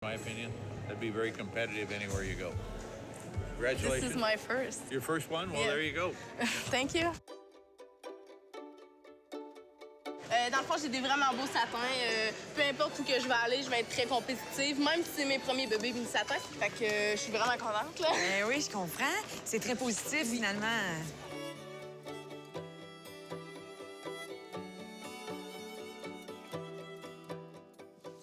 In my opinion, that'd be very competitive anywhere you go. Congratulations. This is my first. Your first one? Well, Yeah. there you go. Thank you. Dans le fond, j'ai des vraiment beaux satins. Peu importe où que je vais aller, je vais être très compétitive, même si c'est mes premiers bébés mini satins. Fait que je suis vraiment contente, là. Oui, je comprends. C'est très positif, finalement.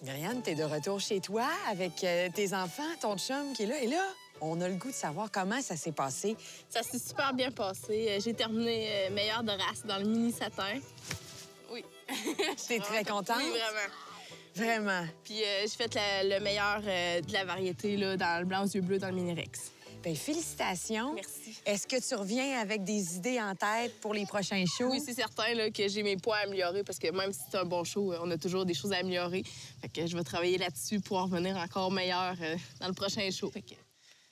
Marianne, t'es de retour chez toi avec tes enfants, ton chum qui est là. Et là, on a le goût de savoir comment ça s'est passé. Ça s'est super bien passé. J'ai terminé meilleure de race dans le mini satin. Oui. T'es très contente? Oui, vraiment. Vraiment. Puis j'ai fait le meilleur de la variété là, dans le blanc aux yeux bleus dans le mini Rex. Bien, félicitations. Merci. Est-ce que tu reviens avec des idées en tête pour les prochains shows? Oui, c'est certain là, que j'ai mes points à améliorer parce que même si c'est un bon show, on a toujours des choses à améliorer. Fait que je vais travailler là-dessus pour en revenir encore meilleur dans le prochain show. Fait que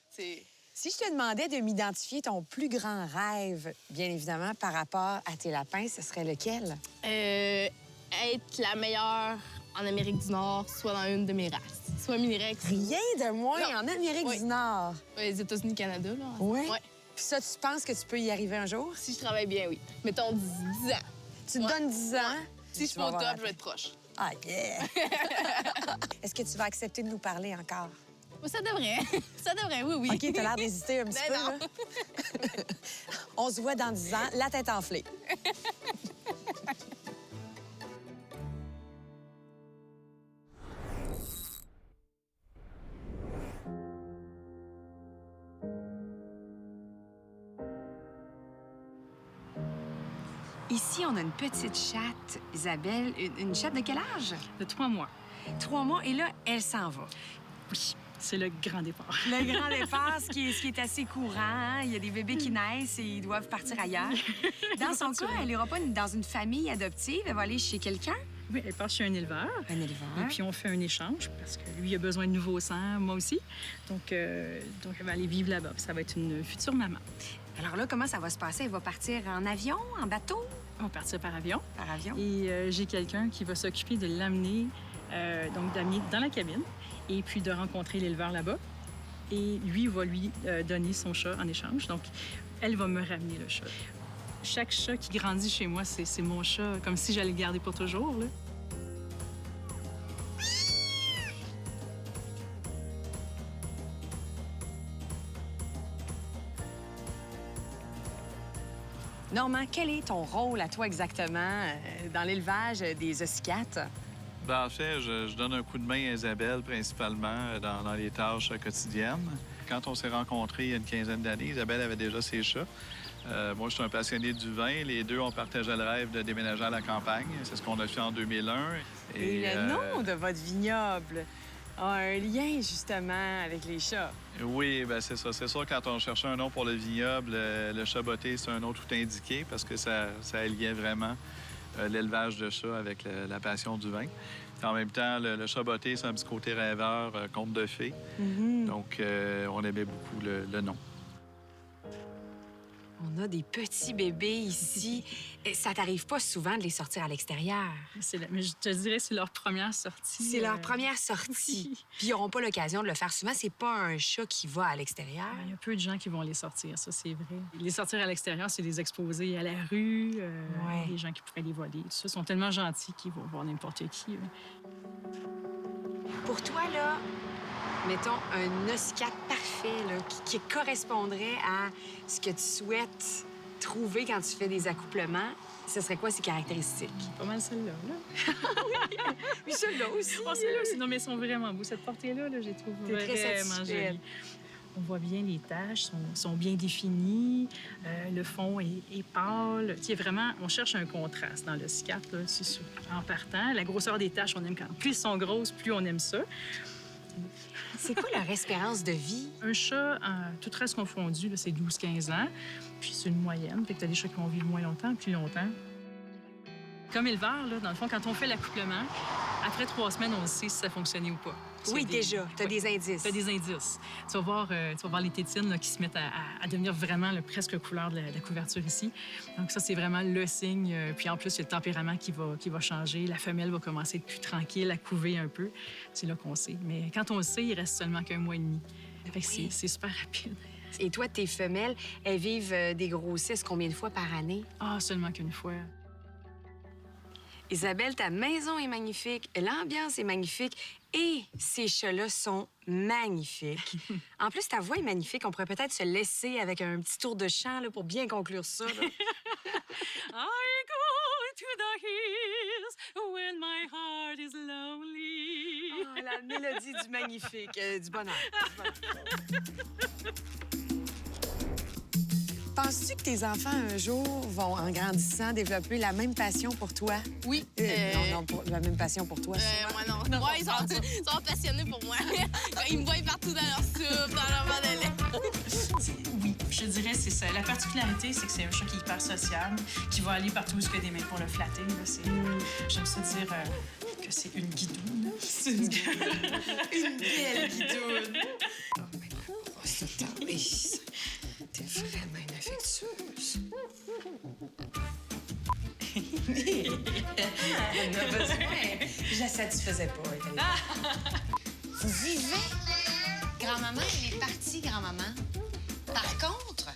c'est... Si je te demandais de m'identifier ton plus grand rêve, bien évidemment, par rapport à tes lapins, ce serait lequel? Être la meilleure en Amérique du Nord, soit dans une de mes races. Soit mini-rex. Rien de moins Non. en Amérique Oui. du Nord. Les États-Unis, Canada, là. Oui? Ouais. Puis ça, tu penses que tu peux y arriver un jour? Si je travaille bien, oui. Mettons 10 ans. Tu te Ouais. donnes 10 ans? Si je tu suis vas au voir top, la je vais être proche. Ah, yeah! Est-ce que tu vas accepter de nous parler encore? Ça devrait. Ça devrait, oui, oui. OK, t'as l'air d'hésiter un petit Ben peu, non. là. On se voit dans 10 ans, la tête enflée. Ici, on a une petite chatte, Isabelle. Une chatte de quel âge? De 3 mois. 3 mois, et là, elle s'en va. Oui, c'est le grand départ. Le grand départ, ce qui est assez courant. Hein? Il y a des bébés qui naissent et ils doivent partir ailleurs. Dans son cas, elle n'ira pas dans une famille adoptive. Elle va aller chez quelqu'un. Oui, elle part chez un éleveur. Un éleveur. Et puis, on fait un échange parce que lui a besoin de nouveaux sang, moi aussi. Donc elle va aller vivre là-bas. Ça va être une future maman. Alors là, comment ça va se passer? Elle va partir en avion, en bateau? On va partir par avion. Par avion. Et j'ai quelqu'un qui va s'occuper de l'amener, d'amener dans la cabine et puis de rencontrer l'éleveur là-bas. Et lui va lui donner son chat en échange. Donc, elle va me ramener le chat. Chaque chat qui grandit chez moi, c'est mon chat, comme si j'allais le garder pour toujours, là. Normand, quel est ton rôle à toi exactement dans l'élevage des ossicates? Ben, en fait, je donne un coup de main à Isabelle, principalement, dans les tâches quotidiennes. Quand on s'est rencontrés il y a une quinzaine d'années, Isabelle avait déjà ses chats. Moi, je suis un passionné du vin. Les deux, on partageait le rêve de déménager à la campagne. C'est ce qu'on a fait en 2001. Et le nom de votre vignoble a un lien, justement, avec les chats. Oui, ben c'est ça. C'est sûr, quand on cherchait un nom pour le vignoble, le chat botté, c'est un nom tout indiqué parce que ça alliait vraiment l'élevage de chats avec la passion du vin. En même temps, le chat botté, c'est un petit côté rêveur, conte de fées. Donc, on aimait beaucoup le nom. On a des petits bébés ici. Et ça t'arrive pas souvent de les sortir à l'extérieur? Mais je te dirais, c'est leur première sortie. C'est leur première sortie. Oui. Puis ils n'auront pas l'occasion de le faire souvent. C'est pas un chat qui va à l'extérieur. Il y a peu de gens qui vont les sortir, ça, c'est vrai. Les sortir à l'extérieur, c'est les exposer à la rue, Ouais. les gens qui pourraient les voler. Tout ça, ils sont tellement gentils qu'ils vont voir n'importe qui. Là. Pour toi, là, mettons un ossicate parfait là, qui correspondrait à ce que tu souhaites trouver quand tu fais des accouplements, ce serait quoi ses caractéristiques? Pas mal celle-là. Là. Oui, celle-là aussi. Oh, celle-là aussi. Non, mais elles sont vraiment beaux. Cette portée-là, là, je les trouve T'es très vraiment satisfaite. jolies. On voit bien les taches, sont bien définies. Le fond est pâle. Tu sais, vraiment, on cherche un contraste dans le scat, là, c'est sûr. En partant, la grosseur des taches, on aime quand plus elles sont grosses, plus on aime ça. C'est quoi leur espérance de vie? Un chat, tout reste confondu, là, c'est 12-15 ans. Puis c'est une moyenne. Fait que t'as des chats qui vont vivre moins longtemps, plus longtemps. Comme éleveur, là, dans le fond, quand on fait l'accouplement, après 3 semaines, on sait si ça fonctionnait ou pas. Oui, déjà. Tu as des indices. Tu as des indices. Tu vas voir les tétines là, qui se mettent à devenir vraiment là, presque couleur de la couverture ici. Donc ça, c'est vraiment le signe. Puis en plus, il y a le tempérament qui va changer. La femelle va commencer à être plus tranquille, à couver un peu. C'est là qu'on sait. Mais quand on le sait, il reste seulement qu'1 mois et demi. Fait que c'est super rapide. Et toi, tes femelles, elles vivent des grossesses combien de fois par année? Ah, seulement qu'une fois. Isabelle, ta maison est magnifique, l'ambiance est magnifique et ces chats-là sont magnifiques. En plus, ta voix est magnifique. On pourrait peut-être se laisser avec un petit tour de chant là, pour bien conclure ça. Là. I go to the hills when my heart is lonely. Oh, la mélodie du magnifique, du bonheur. Penses-tu que tes enfants, un jour, vont, en grandissant, développer la même passion pour toi? Oui. Non, la même passion pour toi. Moi, non. Ouais, ils sont passionnés pour moi. Ils me voient partout dans leur soupe, dans leur verre de lait. Oui, je dirais c'est ça. La particularité, c'est que c'est un chat qui est hyper sociable, qui va aller partout où il y a des mains pour le flatter. J'aime ça dire que c'est une guidoune. C'est une belle guidoune. Oh, mais c'est t'es vraiment une affectueuse. Elle en a besoin. Je la satisfaisais pas. Vous vivez? Grand-maman, elle est partie, grand-maman. Par contre,